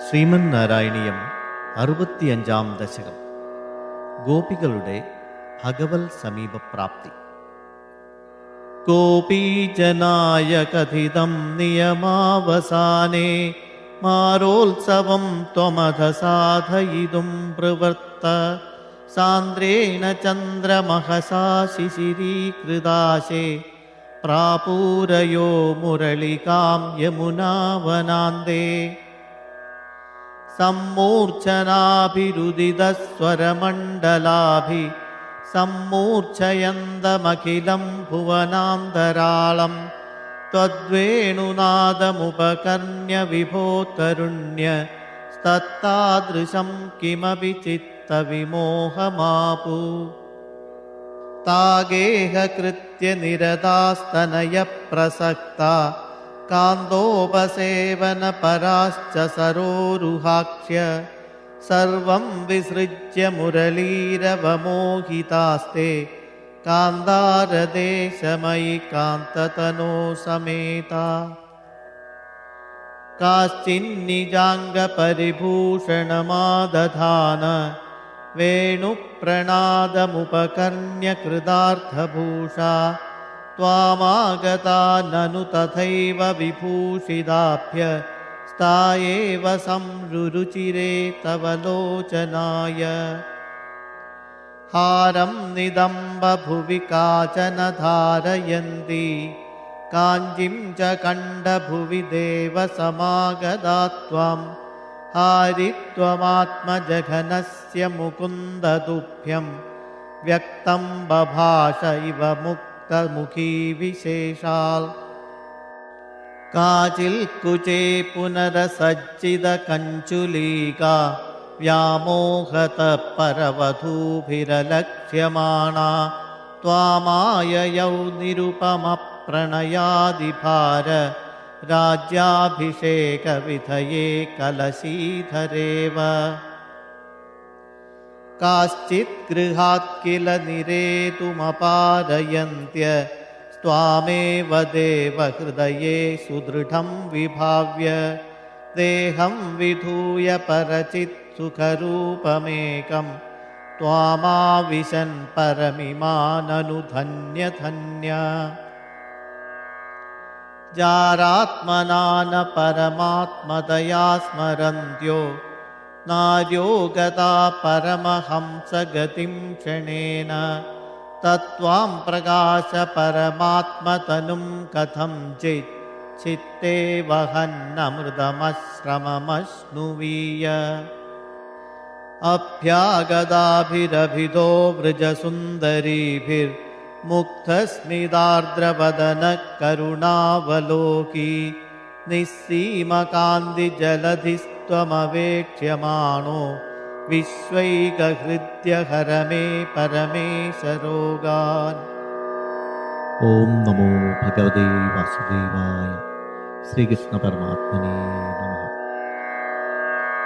ശ്രീമന്നാരായണീയം 65-ാം ദശകം. ഗോപികളുടെ ഭഗവൽ സമീപപ്രാപ്തി. ഗോപീജനായ കഥിതം നിയമാവസാനേ മാരോത്സവം ത്വമധ സാധയിതും പ്രവൃത്ത സാന്ദ്രേണ ചന്ദ്രമഹസാ ശിശിരീകൃതാശേ പ്രാപൂരയോ മുരളികാം യമുനാവനാന്തേ സമ്മൂർച്ഛനാഭിരുദിതസ്വരമണ്ഡലാഭി സമ്മൂർച്ഛയന്തമഖിലം ഭുവനാന്തരാളം ത്വദ്വേണുനാദമുപകർണ്യ വിഭോ തരുണ്യ തത്താദൃശം കിമപി ചിത്തവിമോഹമാപു താഗേഹകൃത്യ നിരതാസ്തനയ പ്രസക്ത കാന്തോപസേവന പരാശ്ച സരോരുഹാക്ഷ്യ സർവം വിസൃജ്യ മുരളീരവമോഹിതാസ്തേ കാന്താരദേശമയി കാന്തതനോ സമേത കാശ്ചിന്നിജാംഗപരിഭൂഷണമാദധാന വേണുപ്രണാദമുപകർണ്യ കൃതാർത്ഥഭൂഷാ ത്വാമാഗതാ നനു തഥൈവ വിഭൂഷിതാഭ്യ സ്ഥായേവ സംരുരുചിരേ തവ ലോചനായ ഹാരം നിദംബ ഭുവി കാചന ധാരയന്തി കാഞ്ചിം ച കണ്ഠഭുവി ദേവ സമാഗതാ ത്വം ഹാരിത്വമാത്മജഘനസ്യ മുകുന്ദതുഭ്യം വ്യക്തം ബഭാഷ ഇവ മുക്തമുഖീ വിശേഷാൽ കാചിൽ കുചേ പുനരസജ്ജിത കഞ്ചുലീകാ വ്യാമോഹത പരവധൂഭിരലക്ഷ്യമാണാ ത്വാമായയൗ നിരുപമ പ്രണയാദിഭാര രാജ്യാഭിഷേകവിധയേ കലശീധരേവ കാശ്ചിത് ഗൃഹാത് കില നിരേതുമപാരയന്ത്യ സ്വാമേവ ദേവഹൃദയേ സുദൃഢം വിഭാവ്യ ദേഹം വിധൂയ പരചിത് സുഖരൂപമേകം ത്വാമാവിശൻ പരമിമാനനു ധന്യ ധന്യ ജാരാത്മനാന പരമാത്മതയാ സ്മരന്ത്യോ നാര്യോ ഗതാ പരമഹംസഗതിം ക്ഷണേന തത്വാം പ്രകാശ പരമാത്മതനും കഥം ചിത് ചിത്തേ വഹന്നമൃതമശ്രമമശ്നുവീയ അഭ്യാഗതാഭിരഭിതോ വൃജസുന്ദരീഭിർമുഗ്ധസ്മിതാർദ്രവദന കരുണാവലോകി നിസ്സീമകാന്തിജലധിസ്ത്വമവേക്ഷ്യമാണോ വിശ്വൈകഹൃദ്യഹരമേ പരമേശരോഗാൻ. ഓം നമോ ഭഗവതേ വാസുദേവായ. ശ്രീകൃഷ്ണ പരമാത്മനേ നമഃ.